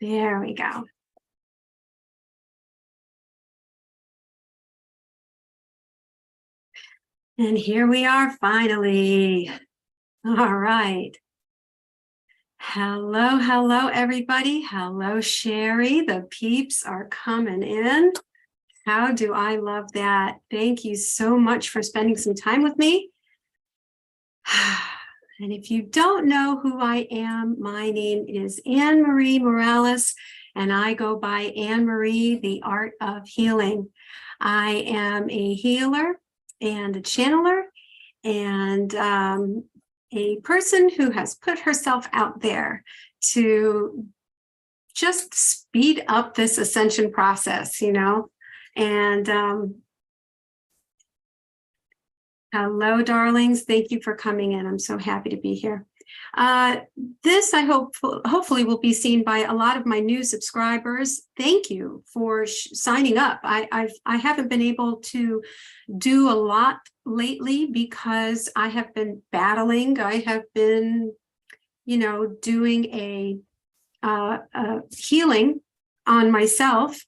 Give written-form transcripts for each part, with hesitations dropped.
There we go. And here we are finally. All right. Hello, everybody. Hello, Sherry. The peeps are coming in. How do I love that? Thank you so much for spending some time with me. And if you don't know who I am, my name is Anne Marie Morales, and I go by Anne Marie, the Art of Healing. I am a healer and a channeler and a person who has put herself out there to just speed up this ascension process, and hello, darlings. Thank you for coming in. I'm so happy to be here. This, I hope, hopefully will be seen by a lot of my new subscribers. Thank you for signing up. I haven't been able to do a lot lately because I have been battling. I have been, doing a healing on myself.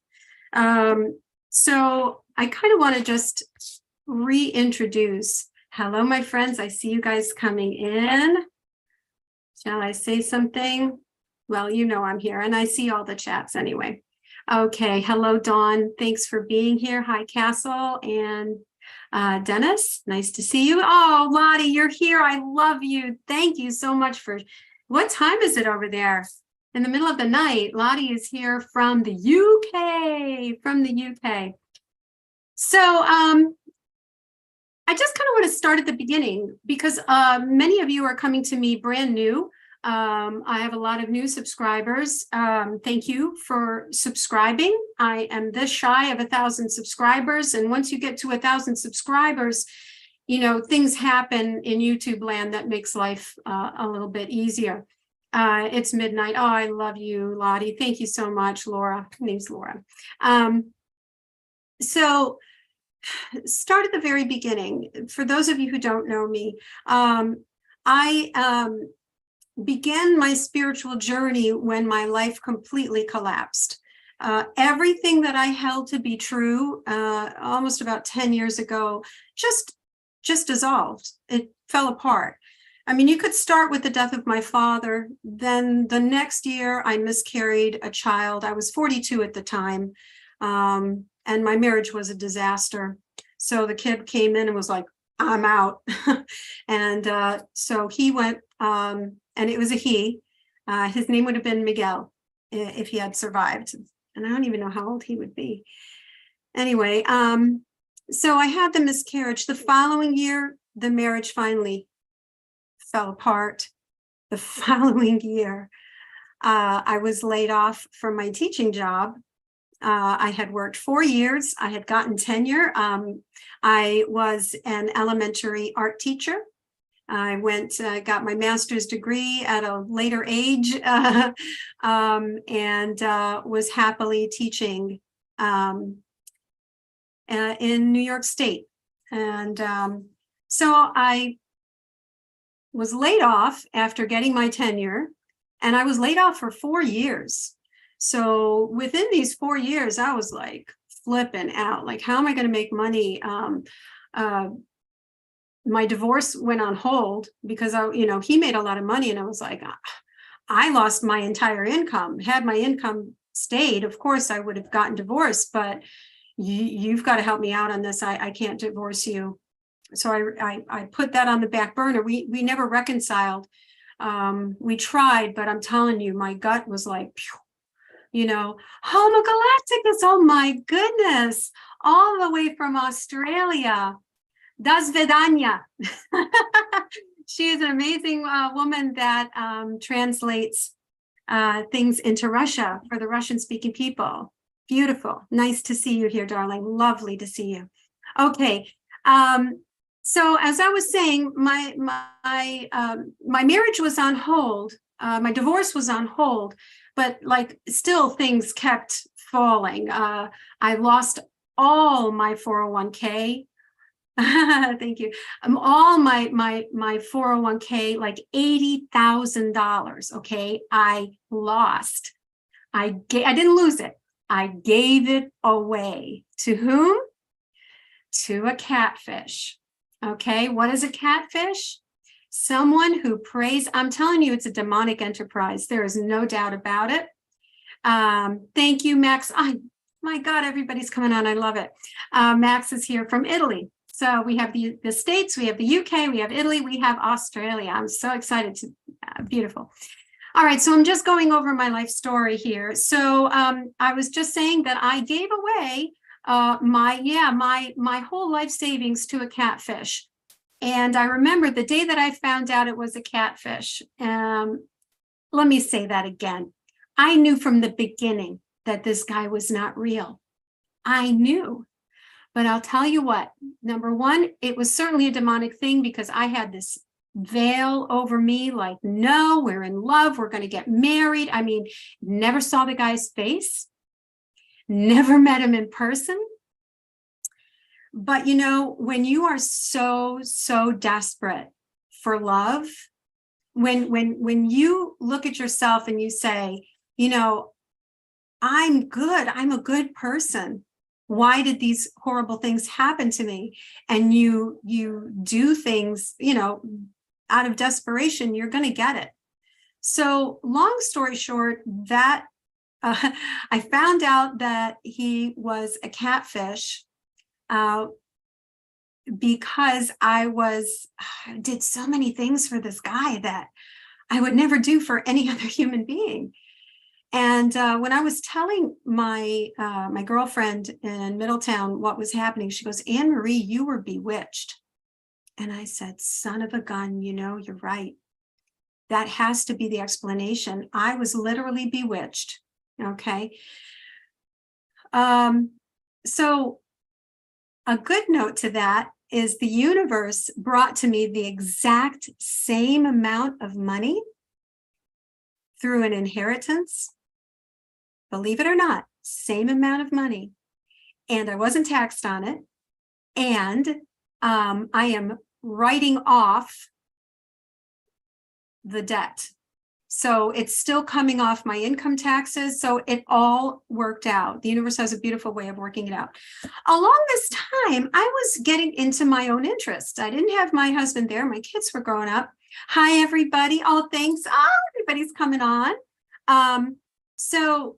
So I kind of want to just reintroduce. Hello, my friends. I see you guys coming in. Shall I say something? Well, I'm here and I see all the chats anyway. Okay. Hello, Dawn. Thanks for being here. Hi, Castle and Dennis. Nice to see you. Oh, Lottie, you're here. I love you. Thank you so much what time is it over there? In the middle of the night. Lottie is here from the UK. So, I just kind of want to start at the beginning because many of you are coming to me brand new. I have a lot of new subscribers. Thank you for subscribing. I am this shy of 1,000 subscribers. And once you get to 1,000 subscribers, things happen in YouTube land that makes life a little bit easier. It's midnight. Oh, I love you, Lottie. Thank you so much, Laura. Her name's Laura. So start at the very beginning. For those of you who don't know me, I began my spiritual journey when my life completely collapsed. Everything that I held to be true almost about 10 years ago just dissolved. It fell apart. I mean, you could start with the death of my father. Then the next year I miscarried a child. I was 42 at the time. And my marriage was a disaster. So the kid came in and was like, I'm out. And so he went, and it was a he. His name would have been Miguel if he had survived. And I don't even know how old he would be. Anyway, so I had the miscarriage. The following year, the marriage finally fell apart. The following year, I was laid off from my teaching job. I had worked 4 years. I had gotten tenure. I was an elementary art teacher. I got my master's degree at a later age, and was happily teaching in New York State. And so I was laid off after getting my tenure, and I was laid off for 4 years. So within these 4 years, I was like flipping out, like, how am I going to make money? My divorce went on hold because he made a lot of money, and I was like, I lost my entire income. Had my income stayed, of course, I would have gotten divorced, but you've got to help me out on this. I can't divorce you. So I put that on the back burner. We never reconciled. We tried, but I'm telling you, my gut was like, phew. Homo Galacticus, oh my goodness, all the way from Australia. Das Vedanya. She is an amazing woman that translates things into Russia for the Russian-speaking people. Beautiful. Nice to see you here, darling. Lovely to see you. Okay. So as I was saying, my marriage was on hold. My divorce was on hold. But still things kept falling. I lost all my 401k. Thank you. All my 401k, like $80,000. Okay, I lost. I didn't lose it. I gave it away. To whom? To a catfish. Okay, what is a catfish? Someone who preys. I'm telling you, it's a demonic enterprise. There is no doubt about it. Thank you, Max. My God, everybody's coming on. I love it. Max is here from Italy. So we have the States, we have the UK, we have Italy, we have Australia. I'm so excited to, beautiful. All right, so I'm just going over my life story here. So I was just saying that I gave away my whole life savings to a catfish. And I remember the day that I found out it was a catfish. Let me say that again. I knew from the beginning that this guy was not real. I knew. But I'll tell you what, number one, it was certainly a demonic thing because I had this veil over me, like, no, we're in love, we're going to get married. I mean, never saw the guy's face, never met him in person. But, you know, when you are so desperate for love, when you look at yourself and you say, you know, I'm good, I'm a good person. Why did these horrible things happen to me? And you do things, you know, out of desperation, you're going to get it. So long story short, that I found out that he was a catfish because I did so many things for this guy that I would never do for any other human being. And when I was telling my girlfriend in Middletown what was happening, she goes, Anne Marie, you were bewitched. And I said, son of a gun, you know, you're right. That has to be the explanation. I was literally bewitched. Okay. So a good note to that is the universe brought to me the exact same amount of money through an inheritance. Believe it or not, same amount of money. And I wasn't taxed on it. And I am writing off the debt. So it's still coming off my income taxes. So it all worked out. The universe has a beautiful way of working it out. Along this time, I was getting into my own interests. I didn't have my husband there. My kids were growing up. Hi, everybody. Oh, thanks. Oh, everybody's coming on. So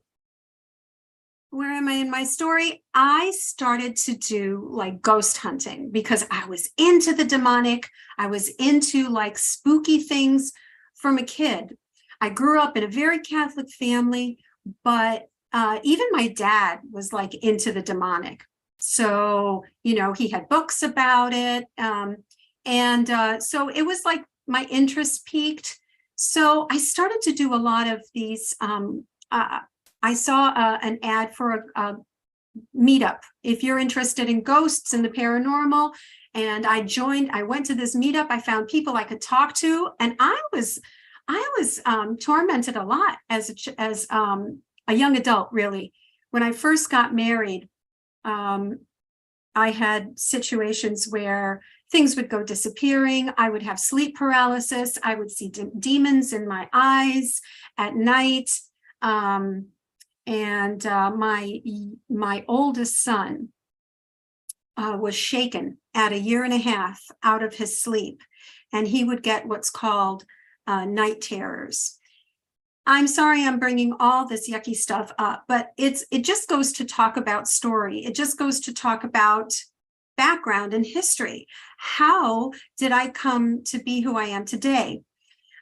where am I in my story? I started to do like ghost hunting because I was into the demonic. I was into like spooky things from a kid. I grew up in a very Catholic family, but even my dad was like into the demonic. So, you know, he had books about it. So it was like my interest peaked. So I started to do a lot of these. I saw an ad for a meetup. If you're interested in ghosts and the paranormal, and I went to this meetup. I found people I could talk to, and I was tormented a lot as a young adult, really. When I first got married, I had situations where things would go disappearing. I would have sleep paralysis. I would see demons in my eyes at night. My oldest son was shaken at 1.5 years out of his sleep, and he would get what's called night terrors. I'm sorry I'm bringing all this yucky stuff up, but it just goes to talk about story. It just goes to talk about background and history. How did I come to be who I am today?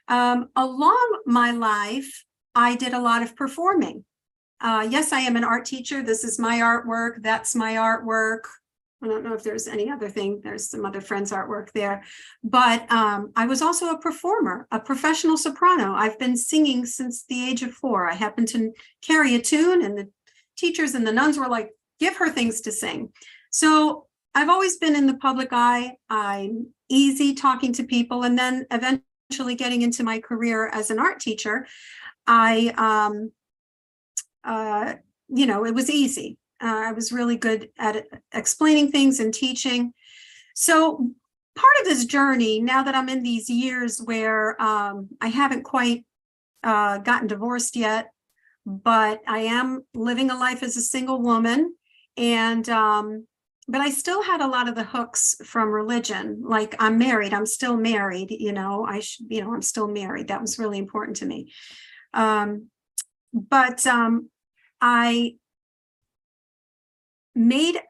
Along my life, I did a lot of performing. Yes, I am an art teacher. This is my artwork. That's my artwork. I don't know if there's any other thing. There's some other friends' artwork there. But I was also a performer, a professional soprano. I've been singing since the age of 4. I happened to carry a tune, and the teachers and the nuns were like, give her things to sing. So I've always been in the public eye. I'm easy talking to people. And then eventually getting into my career as an art teacher, it was easy. I was really good at explaining things and teaching. So part of this journey, now that I'm in these years where I haven't quite gotten divorced yet, but I am living a life as a single woman. And, but I still had a lot of the hooks from religion. Like, I'm married, I'm still married, I'm still married. That was really important to me. But I made,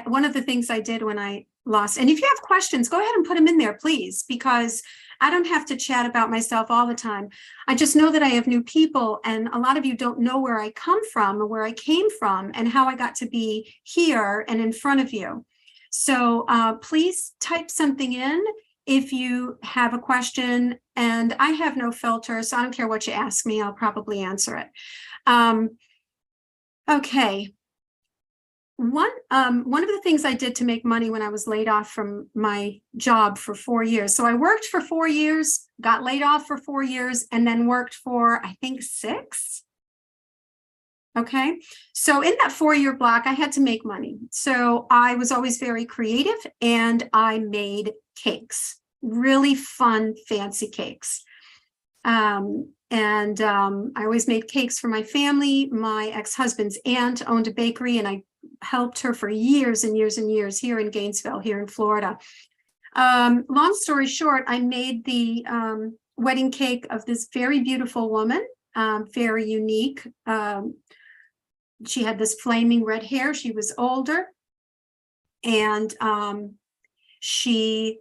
one of the things I did when I lost, and if you have questions, go ahead and put them in there, please, because I don't have to chat about myself all the time. I just know that I have new people, and a lot of you don't know where I come from or where I came from and how I got to be here and in front of you. So please type something in if you have a question, and I have no filter, so I don't care what you ask me, I'll probably answer it. Okay. One of the things I did to make money when I was laid off from my job for 4 years. So I worked for 4 years, got laid off for 4 years, and then worked for, I think, 6. Okay. So in that 4-year block, I had to make money. So I was always very creative, and I made cakes, really fun, fancy cakes. I always made cakes for my family. My ex-husband's aunt owned a bakery, and I helped her for years and years and years here in Gainesville, here in Florida. Long story short, I made the wedding cake of this very beautiful woman, very unique. She had this flaming red hair. She was older, and she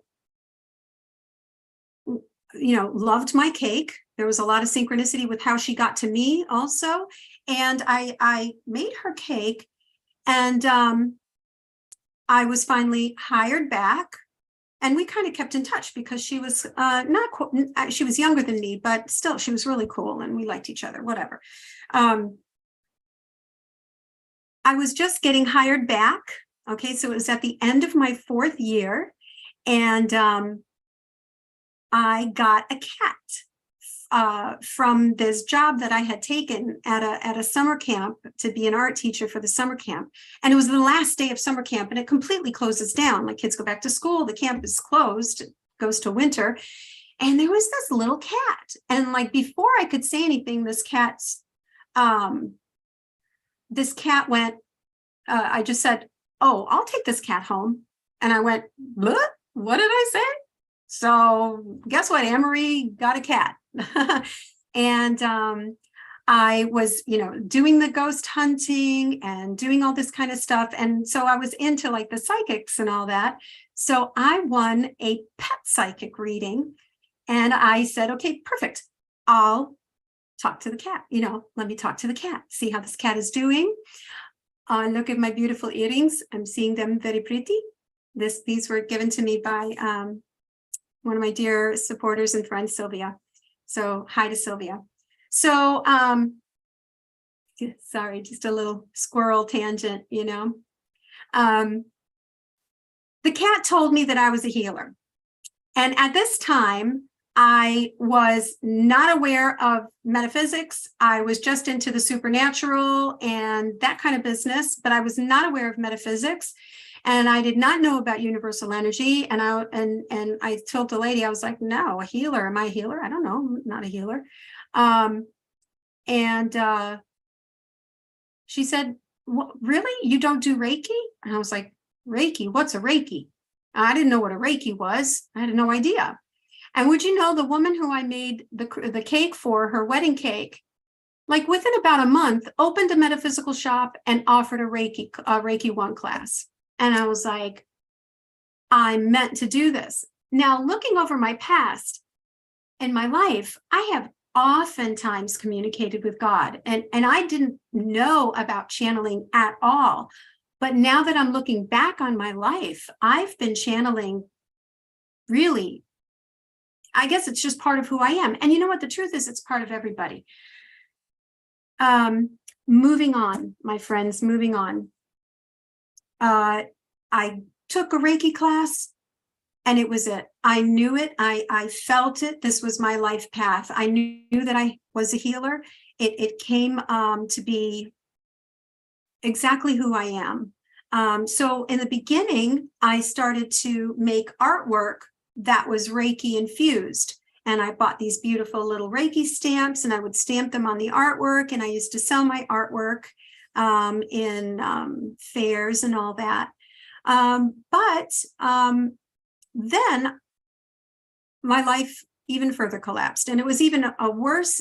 loved my cake. There was a lot of synchronicity with how she got to me also. And I made her cake, and I was finally hired back, and we kind of kept in touch because she was she was younger than me, but still she was really cool, and we liked each other, whatever. I was just getting hired back. Okay, so it was at the end of my 4th year, and I got a cat from this job that I had taken at a summer camp to be an art teacher for the summer camp. And it was the last day of summer camp, and it completely closes down. Like, kids go back to school, the camp is closed, it goes to winter. And there was this little cat. And like, before I could say anything, this cat went, I just said, "Oh, I'll take this cat home." And I went, "What did I say?" So guess what? Anne-Marie got a cat. And I was, doing the ghost hunting and doing all this kind of stuff. And so I was into like the psychics and all that. So I won a pet psychic reading, and I said, "Okay, perfect. I'll talk to the cat. Let me talk to the cat, see how this cat is doing. Look at my beautiful earrings. I'm seeing them very pretty. These were given to me by one of my dear supporters and friends, Sylvia. So hi to Sylvia." So, sorry, just a little squirrel tangent, The cat told me that I was a healer. And at this time, I was not aware of metaphysics. I was just into the supernatural and that kind of business, but I was not aware of metaphysics. And I did not know about universal energy. And I told the lady, I was like, "No, a healer. Am I a healer? I don't know. I'm not a healer." She said, "Really? You don't do Reiki?" And I was like, "Reiki? What's a Reiki?" I didn't know what a Reiki was. I had no idea. And would you know, the woman who I made the cake for, her wedding cake, like within about a month, opened a metaphysical shop and offered a Reiki 1 class. And I was like, I'm meant to do this. Now, looking over my past in my life, I have oftentimes communicated with God, and I didn't know about channeling at all. But now that I'm looking back on my life, I've been channeling, really. I guess it's just part of who I am. And you know what? The truth is, it's part of everybody. Moving on, my friends, moving on. I took a Reiki class, and it was it. I knew it. I felt it. This was my life path. I knew that I was a healer. It came to be exactly who I am. So in the beginning, I started to make artwork that was Reiki infused. and I bought these beautiful little Reiki stamps, and I would stamp them on the artwork, and I used to sell my artwork in fairs and all that. But then my life even further collapsed, and it was even a worse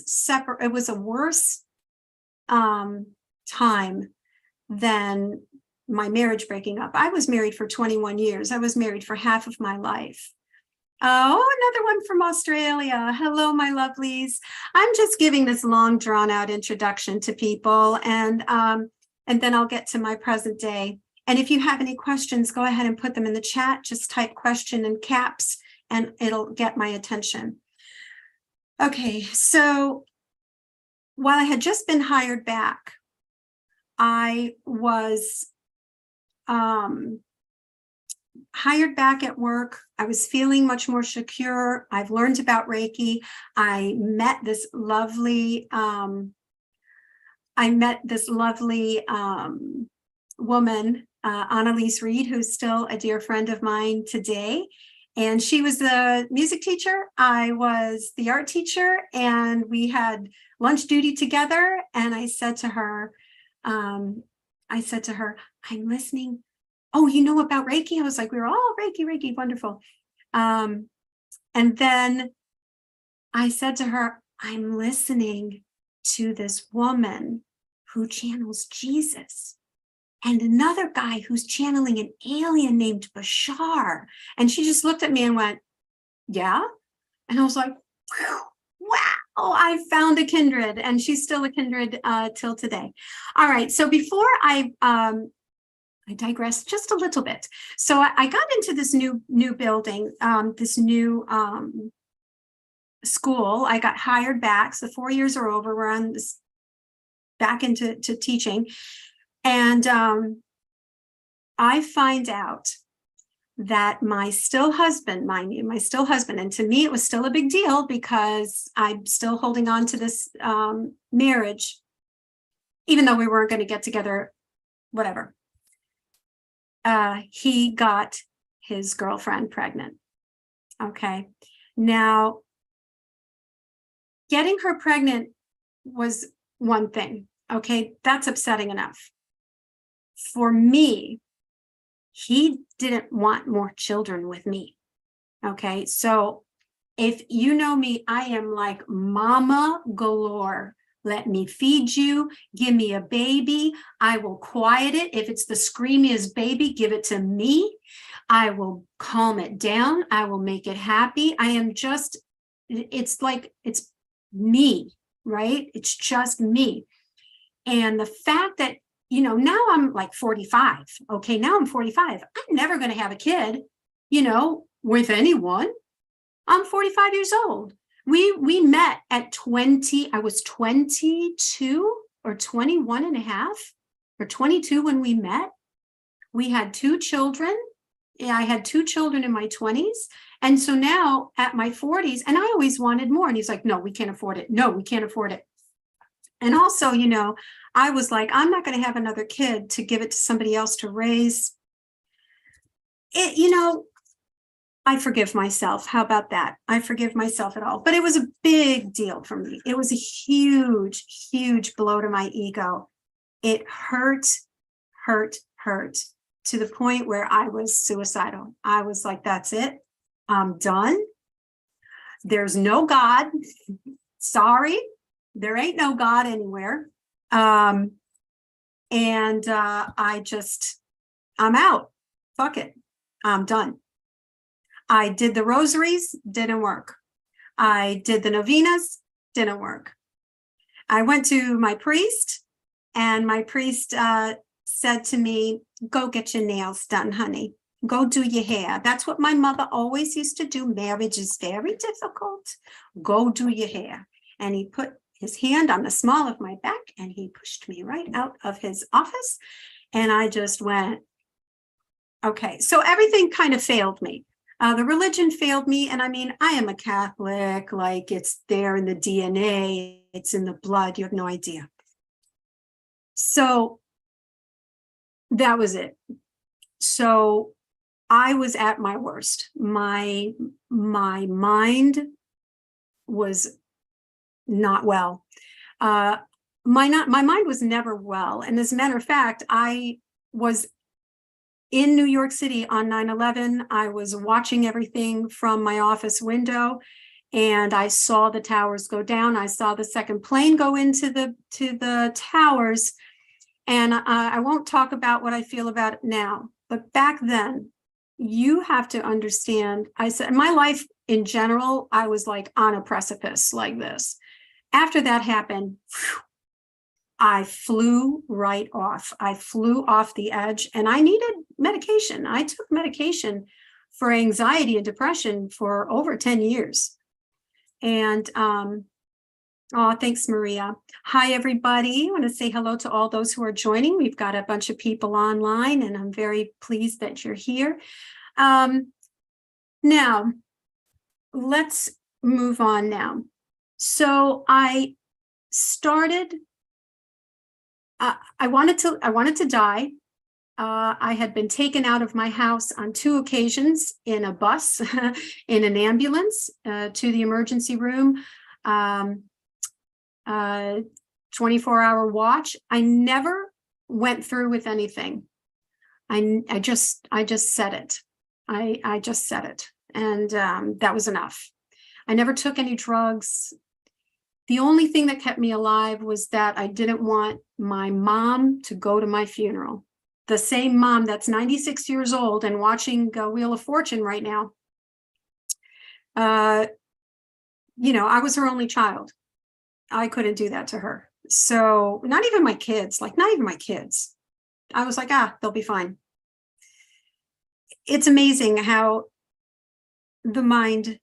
time than my marriage breaking up. I was married for 21 years. I was married for half of my life. Oh, another one from Australia. Hello, my lovelies. I'm just giving this long, drawn-out introduction to people, and then I'll get to my present day. And if you have any questions, go ahead and put them in the chat. Just type question in caps, and it'll get my attention. Okay, so while I had just been hired back, I was hired back at work. I was feeling much more secure. I've learned about Reiki. I met this lovely woman, Annalise Reed, who's still a dear friend of mine today. And she was the music teacher. I was the art teacher, and we had lunch duty together. And I said to her, I'm listening. Oh, you know about Reiki? I was like, we were all Reiki, wonderful. And then I said to her, I'm listening to this woman who channels Jesus, and another guy who's channeling an alien named Bashar. And she just looked at me and went, yeah. And I was like, wow, I found a kindred. And she's still a kindred till today. All right. So before I digress just a little bit. So I got into this new building, this new school. I got hired back. So 4 years are over. We're on this back into teaching. And I find out that my still husband, and to me, it was still a big deal because I'm still holding on to this marriage, even though we weren't going to get together, whatever. He got his girlfriend pregnant. Okay. Now, getting her pregnant was one thing. Okay. That's upsetting enough. For me, he didn't want more children with me. Okay. So if you know me, I am like mama galore. Let me feed you. Give me a baby. I will quiet it. If it's the screamiest baby, give it to me. I will calm it down. I will make it happy. I am just, it's like, it's me, right? It's just me. And the fact that, you know, now I'm like 45. Okay, now I'm 45. I'm never going to have a kid, you know, with anyone. I'm 45 years old. We met at 20. I was 22 or 21 and a half or 22 when we met. We had 2 children. Yeah, I had 2 children in my 20s. And so now at my 40s, and I always wanted more. And he's like, no, we can't afford it. No, we can't afford it. And also, you know, I was like, I'm not going to have another kid to give it to somebody else to raise. It, you know, I forgive myself. How about that? I forgive myself at all. But it was a big deal for me. It was a huge, huge blow to my ego. It hurt to the point where I was suicidal. I was like, that's it. I'm done. There's no God. Sorry. There ain't no God anywhere. I'm out. Fuck it. I'm done. I did the rosaries, didn't work. I did the novenas, didn't work. I went to my priest, and my priest said to me, go get your nails done, honey. Go do your hair. That's what my mother always used to do. Marriage is very difficult. Go do your hair. And he put his hand on the small of my back, and he pushed me right out of his office. And I just went, okay. So everything kind of failed me. The religion failed me. And I mean, I am a Catholic, like it's there in the DNA, it's in the blood. You have no idea. So that was it. So I was at my worst. My mind was not well. My mind was never well. And as a matter of fact, I was in New York City on 9/11. I was watching everything from my office window, and I saw the towers go down. I saw the second plane go into the towers. And I won't talk about what I feel about it now, but back then, you have to understand, I said, my life in general, I was like on a precipice like this. After that happened, I flew right off. I flew off the edge, and I needed medication. I took medication for anxiety and depression for over 10 years. And oh, thanks, Maria. Hi, everybody. I want to say hello to all those who are joining. We've got a bunch of people online, and I'm very pleased that you're here. Now, let's move on now. So I started, I wanted to die. I had been taken out of my house on 2 occasions in a bus, in an ambulance, to the emergency room. 24-hour watch. I never went through with anything. I just said it. I just said it. And that was enough. I never took any drugs. The only thing that kept me alive was that I didn't want my mom to go to my funeral. The same mom that's 96 years old and watching Wheel of Fortune right now. You know, I was her only child. I couldn't do that to her. So not even my kids, not even my kids. I was like, they'll be fine. It's amazing how the mind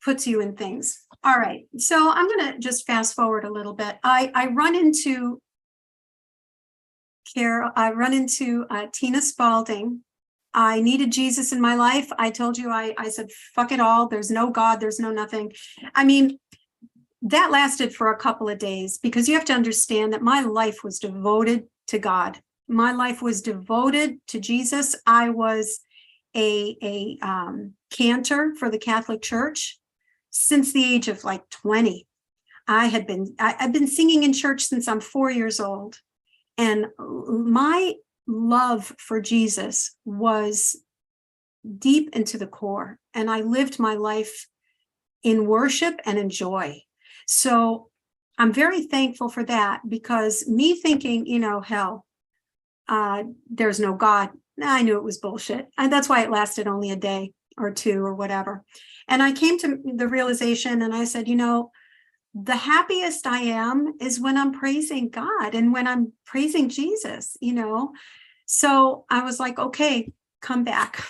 puts you in things. All right. So I'm going to just fast forward a little bit. I run into Tina Spalding. I needed Jesus in my life. I told you, I said, fuck it all. There's no God. There's no nothing. I mean, that lasted for a couple of days, because you have to understand that my life was devoted to God. My life was devoted to Jesus. I was a cantor for the Catholic Church since the age of 20. I've been singing in church since I'm 4 years old. And my love for Jesus was deep into the core. And I lived my life in worship and in joy. So I'm very thankful for that, because me thinking, hell, there's no God. I knew it was bullshit. And that's why it lasted only a day or two or whatever. And I came to the realization, and I said, the happiest I am is when I'm praising God and when I'm praising Jesus, So I was like, okay, come back.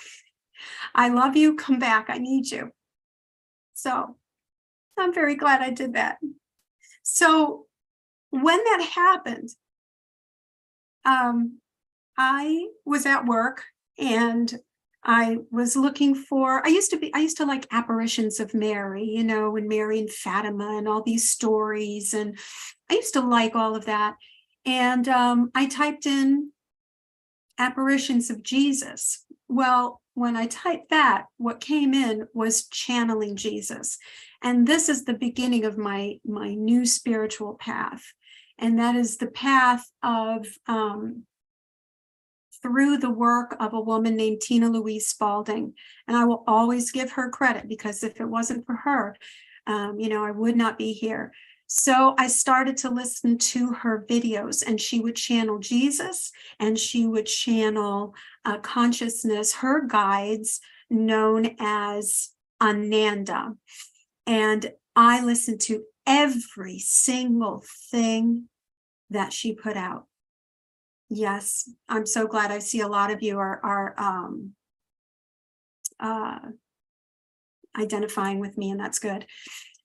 I love you. Come back. I need you. So I'm very glad I did that. So when that happened, I was at work, and I was looking for, I used to like apparitions of Mary, and Mary and Fatima and all these stories. And I used to like all of that. And I typed in apparitions of Jesus. Well, when I typed that, what came in was channeling Jesus. And this is the beginning of my new spiritual path. And that is the path of, through the work of a woman named Tina Louise Spalding. And I will always give her credit, because if it wasn't for her, I would not be here. So I started to listen to her videos, and she would channel Jesus, and she would channel consciousness, her guides known as Ananda. And I listened to every single thing that she put out. Yes, I'm so glad. I see a lot of you are identifying with me, and that's good.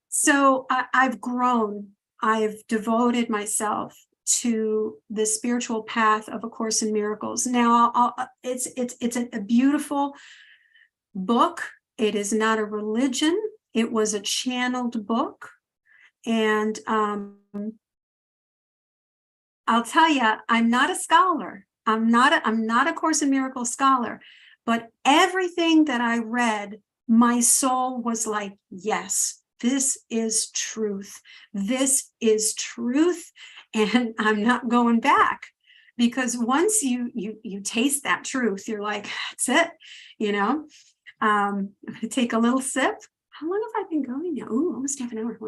So I've grown. I've devoted myself to the spiritual path of A Course in Miracles. Now, it's a beautiful book. It is not a religion. It was a channeled book, and I'll tell you, I'm not a scholar. I'm not a Course in Miracles scholar, but everything that I read, my soul was like, yes, this is truth. This is truth. And I'm not going back, because once you taste that truth, you're like, that's it, you know. I'm going to take a little sip. How long have I been going now? Ooh, almost half an hour.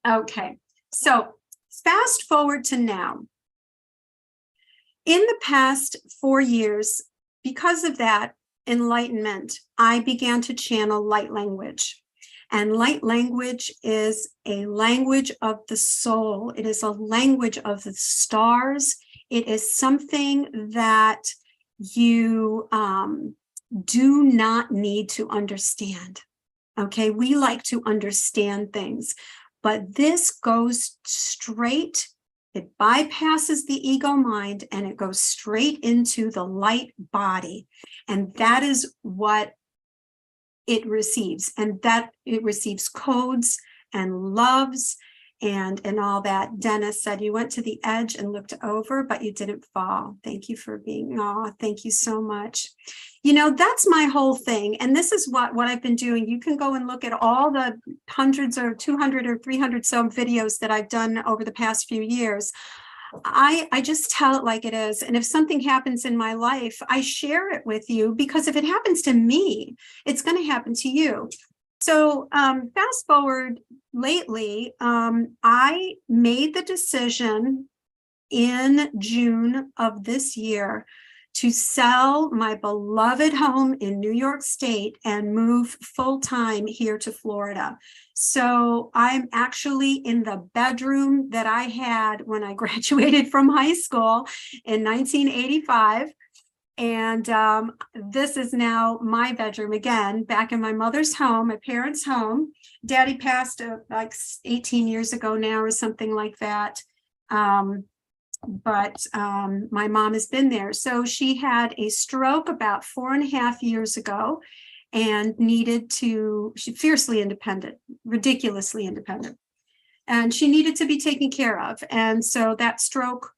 Wow. Okay, so fast forward to now. In the past 4 years, because of that enlightenment, I began to channel light language. And light language is a language of the soul. It is a language of the stars. It is something that you do not need to understand. Okay, we like to understand things, but this goes straight. It bypasses the ego mind and it goes straight into the light body. And that is what it receives, and that it receives codes and loves and all that. Dennis said, you went to the edge and looked over, but you didn't fall. Thank you for being, oh, thank you so much. You know, that's my whole thing. And this is what I've been doing. You can go and look at all the hundreds or 200 or 300 some videos that I've done over the past few years. I just tell it like it is. And if something happens in my life, I share it with you, because if it happens to me, it's going to happen to you. So fast forward lately, I made the decision in June of this year to sell my beloved home in New York State and move full-time here to Florida. So I'm actually in the bedroom that I had when I graduated from high school in 1985. And this is now my bedroom again, back in my mother's home, my parents' home. Daddy passed like 18 years ago now or something like that. But my mom has been there. So she had a stroke about 4.5 years ago and she's fiercely independent, ridiculously independent. And she needed to be taken care of. And so that stroke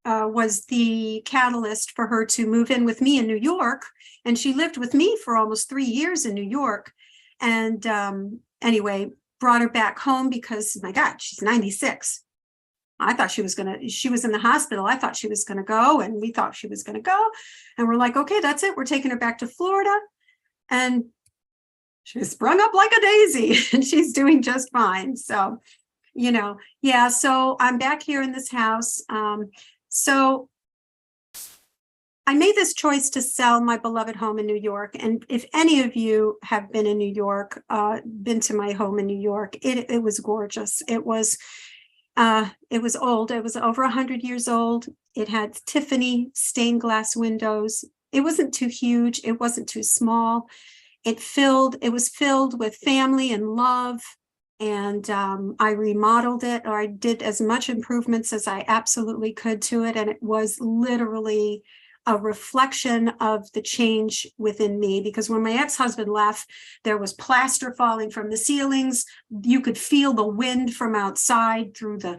was the catalyst for her to move in with me in New York. And she lived with me for almost 3 years in New York. And anyway, brought her back home because, my God, she's 96. I thought she was in the hospital. I thought she was going to go, and we thought she was going to go. And we're like, okay, that's it. We're taking her back to Florida. And she sprung up like a daisy and she's doing just fine. So, you know, yeah, so I'm back here in this house. So I made this choice to sell my beloved home in New York. And if any of you have been in New York, been to my home in New York, it was gorgeous. It was old. It was over 100 years old. It had Tiffany stained glass windows. It wasn't too huge. It wasn't too small. It was filled with family and love. And I remodeled it, or I did as much improvements as I absolutely could to it. And it was literally a reflection of the change within me, because when my ex-husband left, there was plaster falling from the ceilings. You could feel the wind from outside through the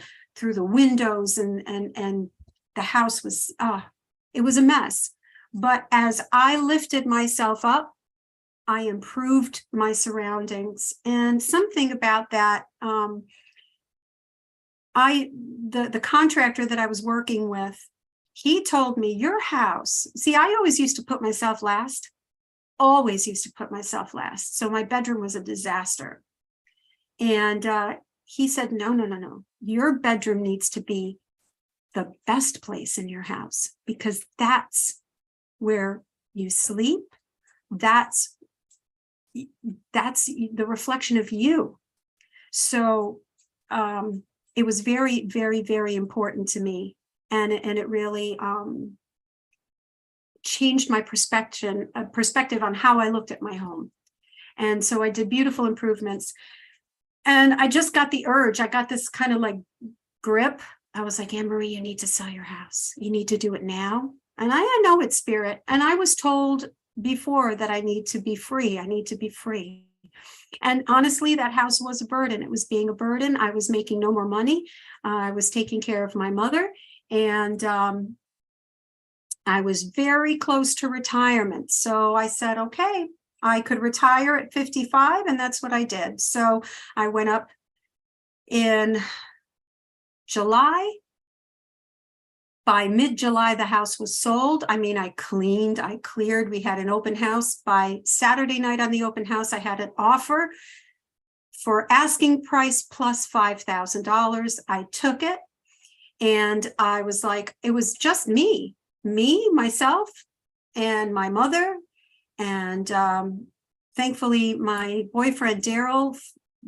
windows, and the house was it was a mess. But as I lifted myself up, I improved my surroundings. And something about that, the contractor that I was working with, he told me, your house, see, I always used to put myself last, always used to put myself last. So my bedroom was a disaster. And he said, no. Your bedroom needs to be the best place in your house, because that's where you sleep. That's the reflection of you. So it was very, very, very important to me. And it really changed my perspective on how I looked at my home. And so I did beautiful improvements. And I just got the urge. I got this kind of like grip. I was like, Anne-Marie, you need to sell your house. You need to do it now. And I know it's spirit. And I was told before that I need to be free. I need to be free. And honestly, that house was a burden. It was being a burden. I was making no more money. I was taking care of my mother. And I was very close to retirement. So I said, okay, I could retire at 55, and that's what I did. So I went up in July. By mid-July, the house was sold. I mean, I cleaned, I cleared. We had an open house. By Saturday night on the open house, I had an offer for asking price plus $5,000. I took it, and I was like, it was just me, myself, and my mother. And thankfully, my boyfriend, Daryl,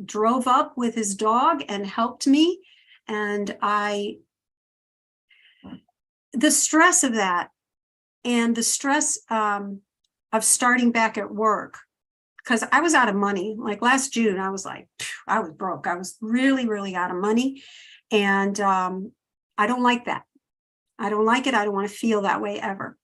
drove up with his dog and helped me. And the stress of that, and the stress of starting back at work, because I was out of money. Like last June, I was like, I was broke. I was really, really out of money. And I don't like that. I don't like it. I don't want to feel that way ever.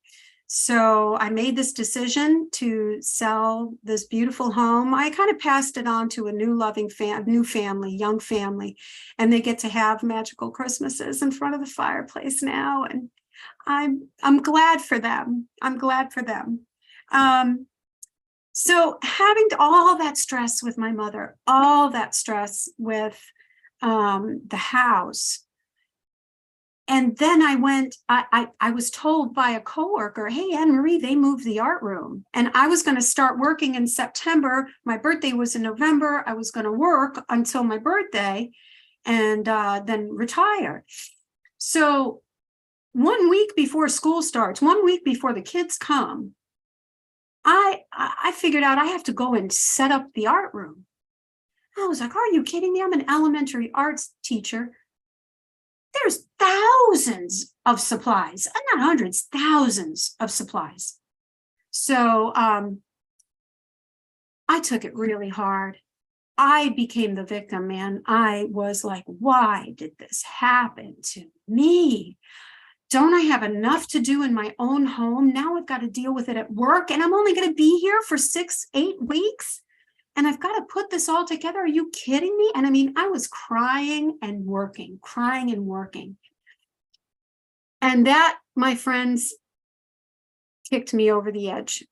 So I made this decision to sell this beautiful home. I kind of passed it on to a new loving new family, young family, and they get to have magical Christmases in front of the fireplace now. And I'm glad for them. I'm glad for them. So having all that stress with my mother, all that stress with the house. And then I was told by a coworker, hey, Anne Marie, they moved the art room. And I was going to start working in September. My birthday was in November. I was going to work until my birthday and then retire. So 1 week before school starts, 1 week before the kids come, I figured out I have to go and set up the art room. I was like, are you kidding me? I'm an elementary arts teacher. There's thousands of supplies, not hundreds, thousands of supplies. So I took it really hard. I became the victim, man. I was like, why did this happen to me? Don't I have enough to do in my own home? Now I've got to deal with it at work, and I'm only going to be here for 6-8 weeks. And I've got to put this all together. Are you kidding me? And I mean, I was crying and working. And that, my friends, kicked me over the edge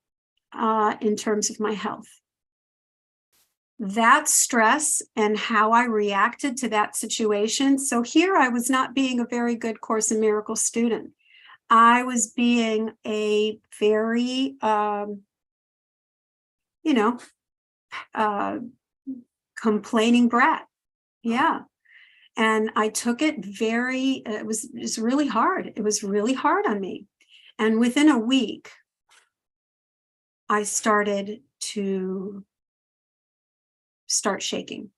in terms of my health. That stress and how I reacted to that situation. So here I was not being a very good Course in Miracles student. I was being a very, complaining brat. Yeah. And I took it it was really hard. It was really hard on me. And within a week, I started to shaking.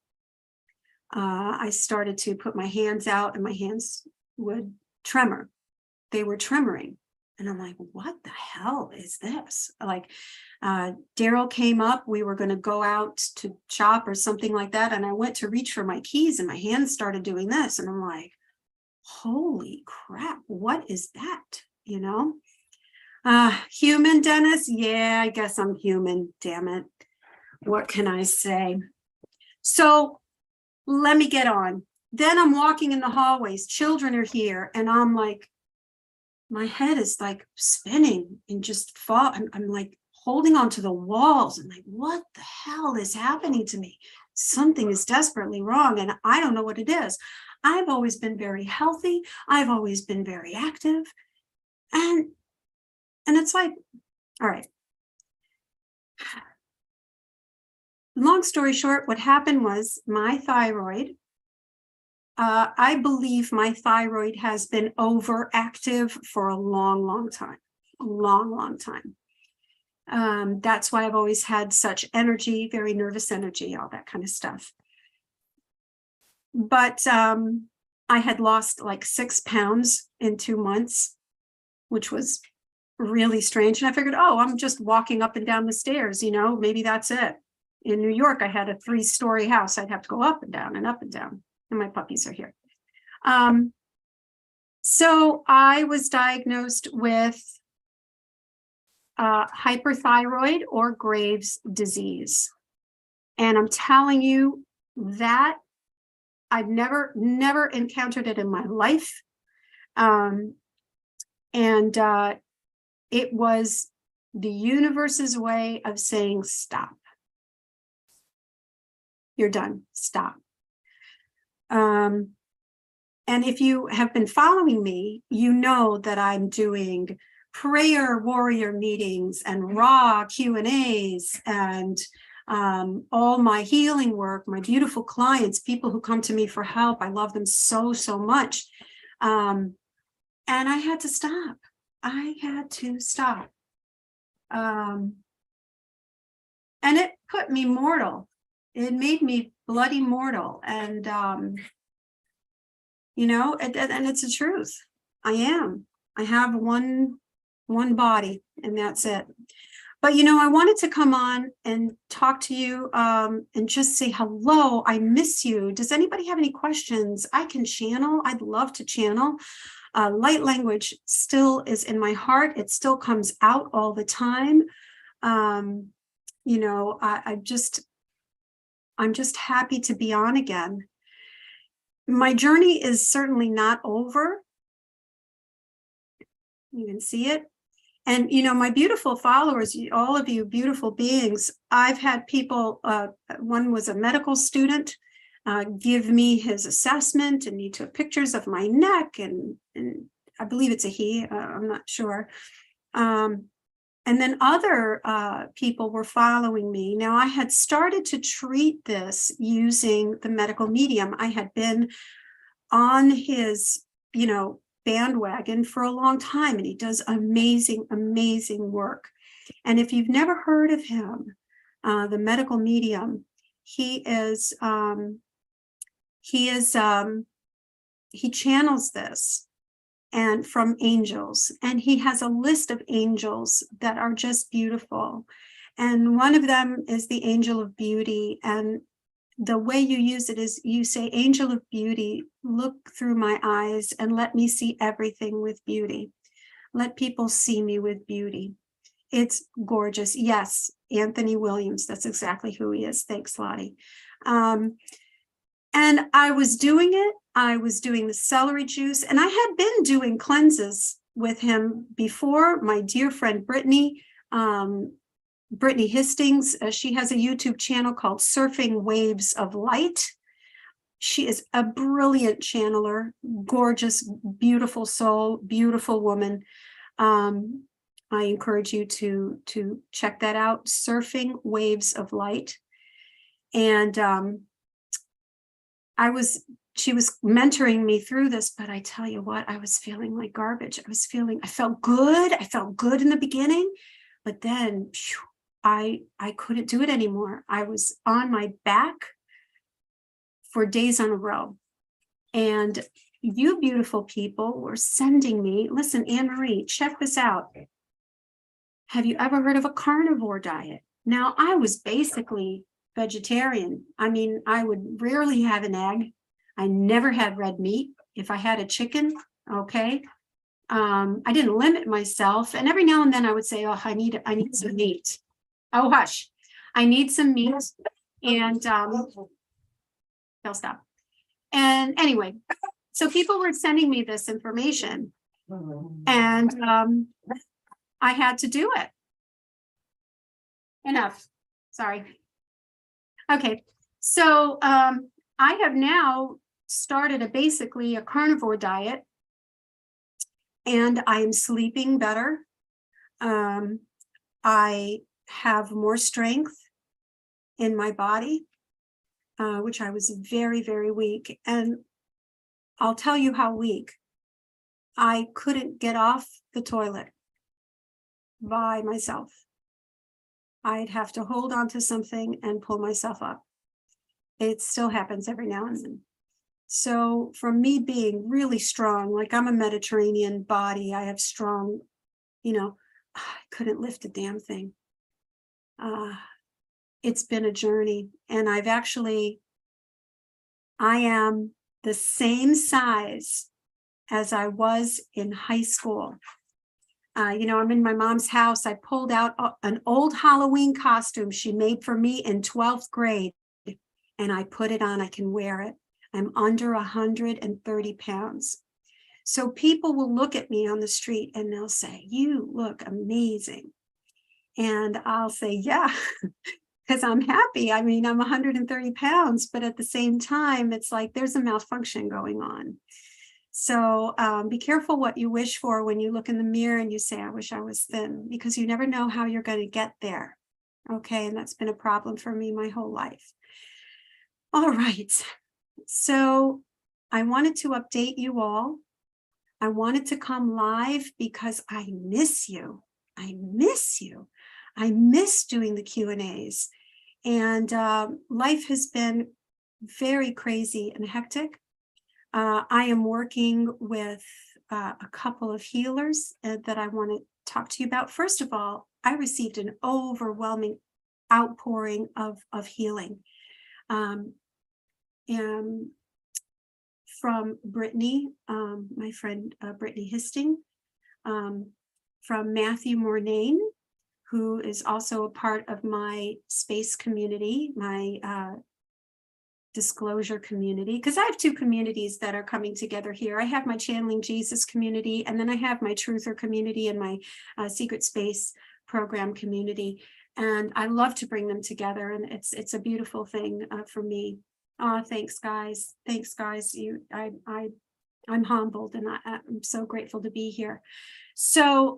I started to put my hands out, and my hands would tremor. They were tremoring. And I'm like, what the hell is this? Like, Daryl came up, we were going to go out to shop or something like that. And I went to reach for my keys, and my hands started doing this. And I'm like, holy crap, what is that? Human, Dennis? Yeah, I guess I'm human. Damn it. What can I say? So let me get on. Then I'm walking in the hallways. Children are here. And I'm like, my head is like spinning and just fall. I'm like holding onto the walls. I'm like, what the hell is happening to me? Something is desperately wrong, and I don't know what it is. I've always been very healthy. I've always been very active. And it's like, all right. Long story short, what happened was my thyroid, I believe my thyroid has been overactive for a long time, long time. That's why I've always had such energy, very nervous energy, all that kind of stuff. But I had lost like 6 pounds in 2 months, which was really strange. And I figured, oh, I'm just walking up and down the stairs, maybe that's it. In New York, I had a 3-story house. I'd have to go up and down and up and down. And my puppies are here. So I was diagnosed with hyperthyroid or Graves' disease. And I'm telling you that I've never encountered it in my life. And It was the universe's way of saying, stop. You're done. Stop. And if you have been following me, you know that I'm doing prayer warrior meetings and raw Q&As and all my healing work, my beautiful clients, people who come to me for help. I love them so, so much. And I had to stop. I had to stop. And it put me mortal. It made me bloody mortal. And, you know, and it's the truth. I have one body, and that's it. But, you know, I wanted to come on and talk to you and just say hello. I miss you. Does anybody have any questions? I can channel. I'd love to channel. Light language still is in my heart. It still comes out all the time. You know, I'm just happy to be on again. My journey is certainly not over. You can see it. And, you know, my beautiful followers, all of you beautiful beings, I've had people, one was a medical student, give me his assessment, and he took pictures of my neck, and I believe it's a he, I'm not sure. And then other people were following me. Now, I had started to treat this using the medical medium. I had been on his, you know, bandwagon for a long time, and he does amazing, amazing work. And if you've never heard of him, the medical medium, he channels this and from angels, and he has a list of angels that are just beautiful. And one of them is the angel of beauty. And the way you use it is you say, angel of beauty, look through my eyes and let me see everything with beauty. Let people see me with beauty. It's gorgeous. Yes, Anthony Williams, that's exactly who he is. Thanks, Lottie. And I was doing it. I was doing the celery juice, and I had been doing cleanses with him before. My dear friend Brittany Histings, she has a YouTube channel called Surfing Waves of Light. She is a brilliant channeler, gorgeous, beautiful soul, beautiful woman. I encourage you to check that out, Surfing Waves of Light. And she was mentoring me through this, but I tell you what, I was feeling like garbage. I felt good. I felt good in the beginning, but then I couldn't do it anymore. I was on my back for days on a row. And you beautiful people were sending me, listen, Anne-Marie, check this out. Have you ever heard of a carnivore diet? Now, I was basically vegetarian. I mean, I would rarely have an egg. I never had red meat. If I had a chicken, okay. I didn't limit myself. And every now and then I would say, oh, I need some meat. Oh, hush. I need some meat. And they'll stop. And anyway, so people were sending me this information, and I had to do it. Enough. Sorry. Okay. So I have now started basically a carnivore diet, and I'm sleeping better. I have more strength in my body, which I was very, very weak. And I'll tell you how weak. I couldn't get off the toilet by myself. I'd have to hold on to something and pull myself up. It still happens every now and then. So from me being really strong, like I'm a Mediterranean body, I have strong, you know, I couldn't lift a damn thing. It's been a journey, and I am the same size as I was in high school. You know, I'm in my mom's house. I pulled out an old Halloween costume she made for me in 12th grade, and I put it on. I can wear it. I'm under 130 pounds. So people will look at me on the street and they'll say, "You look amazing." And I'll say, "Yeah," because I'm happy. I mean, I'm 130 pounds, but at the same time, it's like there's a malfunction going on. So be careful what you wish for when you look in the mirror and you say, "I wish I was thin," because you never know how you're going to get there. Okay. And that's been a problem for me my whole life. All right. So I wanted to update you all. I wanted to come live because I miss you. I miss you. I miss doing the Q&As. And life has been very crazy and hectic. I am working with a couple of healers that I want to talk to you about. First of all, I received an overwhelming outpouring of healing. And from Brittany, my friend Brittany Histing, from Matthew Mornane, who is also a part of my space community, my disclosure community, because I have two communities that are coming together here. I have my Channeling Jesus community, and then I have my Truther community and my Secret Space program community. And I love to bring them together, and it's a beautiful thing for me. Thanks, guys. Thanks, guys. I'm humbled, and I'm so grateful to be here. So,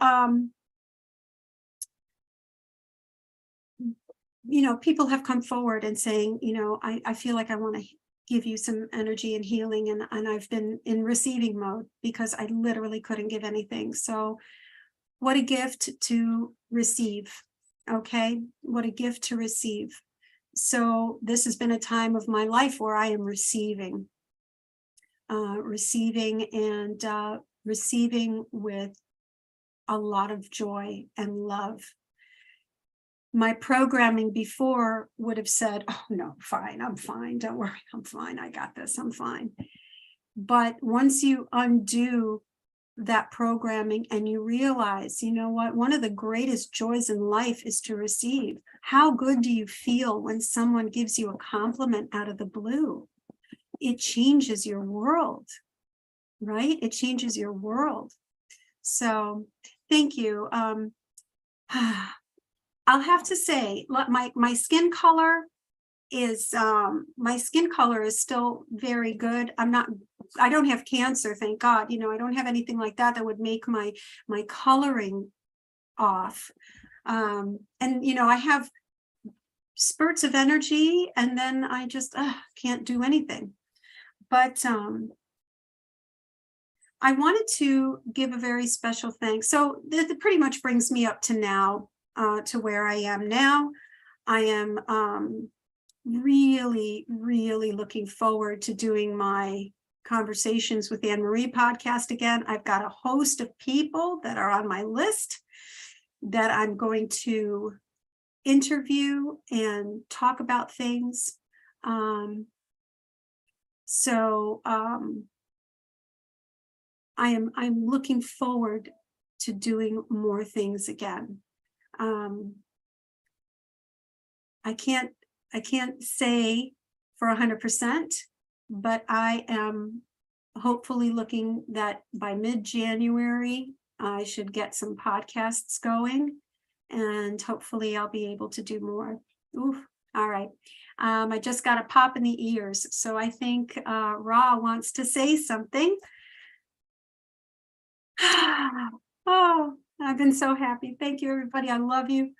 people have come forward and saying, I feel like I want to give you some energy and healing, and I've been in receiving mode because I literally couldn't give anything. So what a gift to receive. Okay. What a gift to receive. So this has been a time of my life where I am receiving with a lot of joy and love. My programming before would have said, "Oh no, fine, I'm fine. Don't worry, I'm fine. I got this, I'm fine." But once you undo that programming and you realize, you know what, one of the greatest joys in life is to receive. How good do you feel when someone gives you a compliment out of the blue? It changes your world, right? It changes your world. So thank you. I'll have to say, my skin color is still very good. I don't have cancer, thank God. I don't have anything like that would make my coloring off. And I have spurts of energy, and then I just can't do anything. But I wanted to give a very special thanks. So that pretty much brings me up to now. To where I am now. I am really, really looking forward to doing my Conversations with Anne Marie podcast again. I've got a host of people that are on my list that I'm going to interview and talk about things. So I'm looking forward to doing more things again. I can't say for 100%, but I am hopefully looking that by mid-January, I should get some podcasts going, and hopefully I'll be able to do more. Oof. All right. I just got a pop in the ears. So I think Ra wants to say something. Oh, I've been so happy. Thank you, everybody. I love you.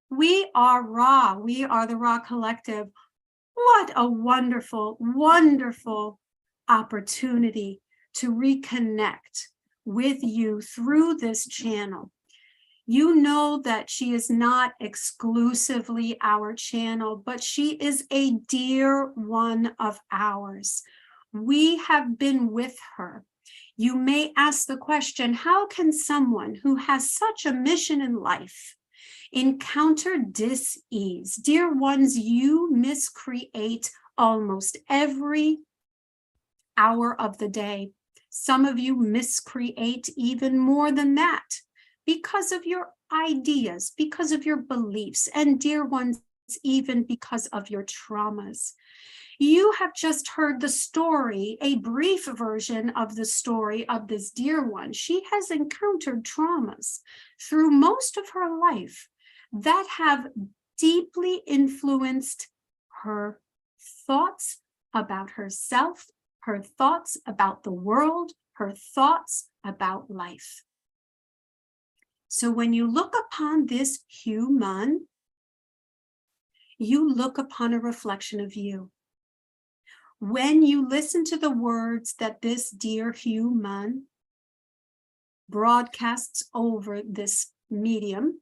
We are Ra. We are the Ra Collective. What a wonderful, wonderful opportunity to reconnect with you through this channel. You know that she is not exclusively our channel, but she is a dear one of ours. We have been with her. You may ask the question, how can someone who has such a mission in life encounter dis-ease? Dear ones, you miscreate almost every hour of the day. Some of you miscreate even more than that because of your ideas, because of your beliefs, and dear ones, even because of your traumas. You have just heard the story, a brief version of the story of this dear one. She has encountered traumas through most of her life that have deeply influenced her thoughts about herself, her thoughts about the world, her thoughts about life. So when you look upon this human, you look upon a reflection of you. When you listen to the words that this dear human broadcasts over this medium,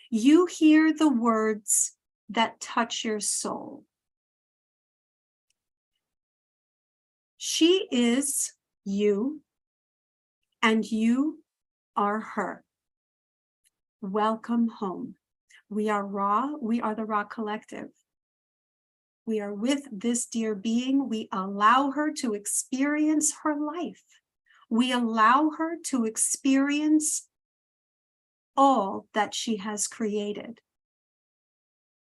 you hear the words that touch your soul. She is you, and you are her. Welcome home. We are Ra. We are the Ra Collective. We are with this dear being. We allow her to experience her life. We allow her to experience all that she has created.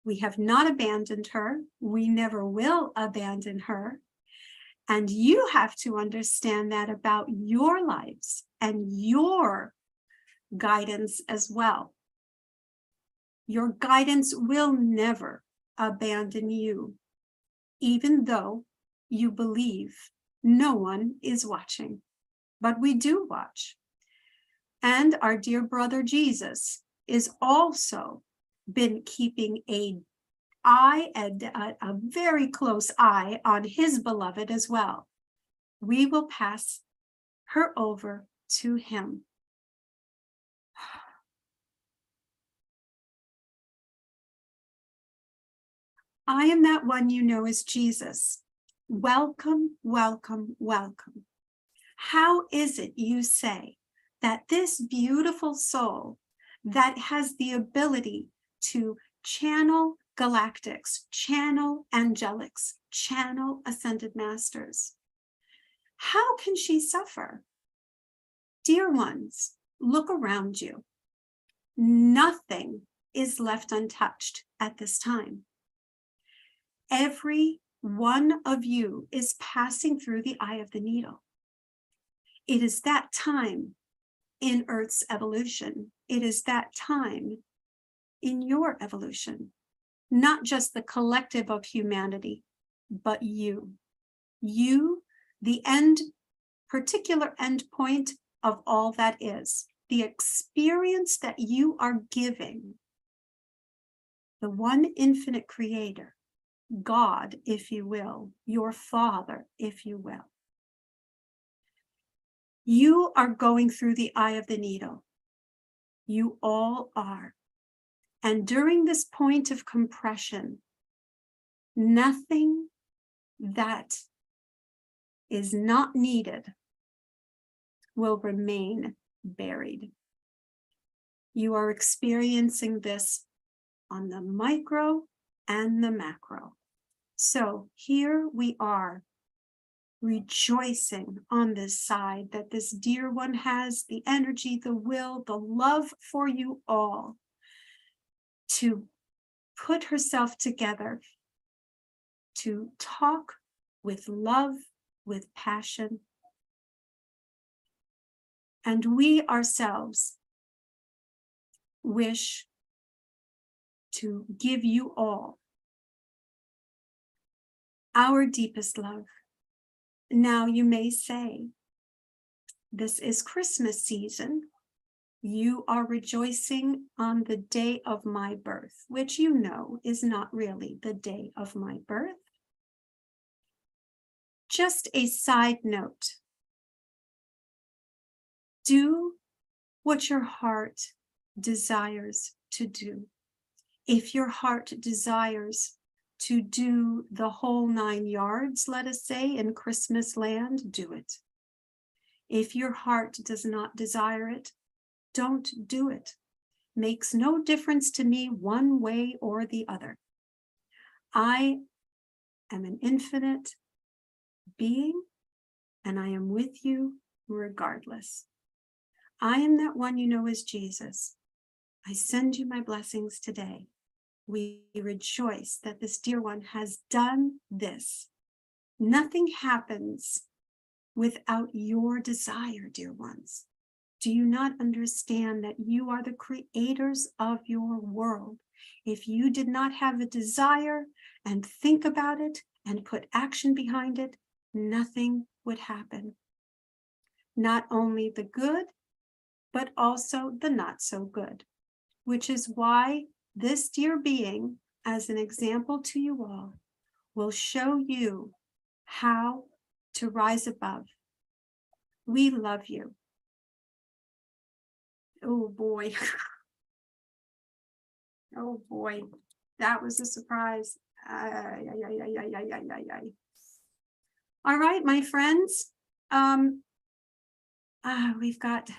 We have not abandoned her. We never will abandon her. And you have to understand that about your lives and your guidance as well. Your guidance will never abandon you, even though you believe no one is watching. But we do watch. And our dear brother Jesus is also been keeping a very close eye on his beloved as well. We will pass her over to him. I am that one you know as Jesus. Welcome, welcome, welcome. How is it, you say, that this beautiful soul that has the ability to channel galactics, channel angelics, channel ascended masters, how can she suffer? Dear ones, look around you. Nothing is left untouched at this time. Every one of you is passing through the eye of the needle. It is that time in Earth's evolution. It is that time in your evolution, not just the collective of humanity, but you. You, the particular end point of all that is, the experience that you are giving, the one infinite creator, God, if you will, your Father, if you will. You are going through the eye of the needle. You all are. And during this point of compression, nothing that is not needed will remain buried. You are experiencing this on the micro and the macro. So here we are, rejoicing on this side that this dear one has the energy, the will, the love for you all to put herself together, to talk with love, with passion. And we ourselves wish to give you all our deepest love. Now you may say, this is Christmas season. You are rejoicing on the day of my birth, which you know is not really the day of my birth. Just a side note. Do what your heart desires to do. If your heart desires to do the whole 9 yards, let us say, in Christmas land, do it. If your heart does not desire it, don't do it. Makes no difference to me one way or the other. I am an infinite being, and I am with you regardless. I am that one you know as Jesus. I send you my blessings today. We rejoice that this dear one has done this. Nothing happens without your desire, dear ones. Do you not understand that you are the creators of your world? If you did not have a desire and think about it and put action behind it, nothing would happen. Not only the good, but also the not so good, which is why this dear being, as an example to you all, will show you how to rise above. We love you. Oh boy. Oh boy, that was a surprise. All right, my friends. We've got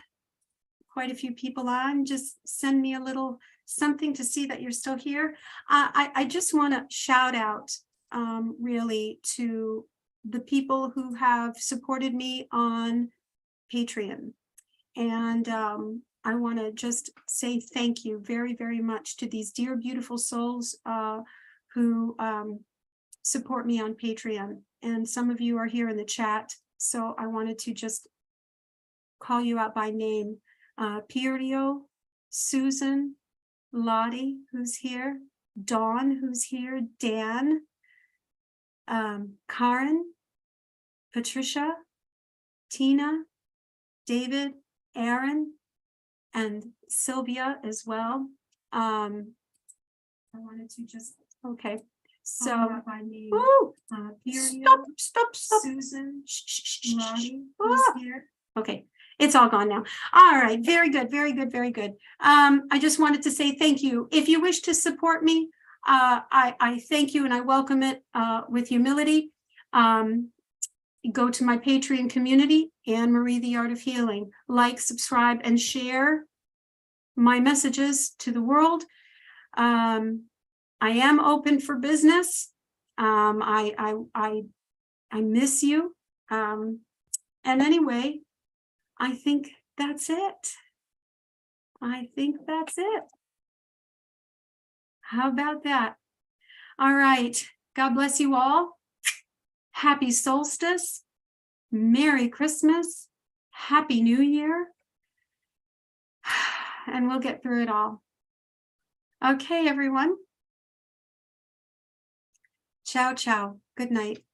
quite a few people on. Just send me a little something to see that you're still here. I just want to shout out really to the people who have supported me on Patreon. And I want to just say thank you very, very much to these dear, beautiful souls who support me on Patreon. And some of you are here in the chat. So I wanted to just call you out by name. Pirio, Susan, Lottie, who's here, Dawn, who's here, Dan, Karen, Patricia, Tina, David, Aaron, and Sylvia as well. I wanted to just, okay. So, woo, stop. Susan, Lottie, who's here. Okay, it's all gone now. All right, very good. I just wanted to say thank you. If you wish to support me, I thank you and I welcome it with humility. Go to my Patreon community, Anne Marie, The Art of Healing. Like, subscribe, and share my messages to the world. I am open for business. I miss you. And anyway, I think that's it. How about that? All right. God bless you all. Happy solstice. Merry Christmas. Happy New Year. And we'll get through it all. Okay, everyone. Ciao, ciao. Good night.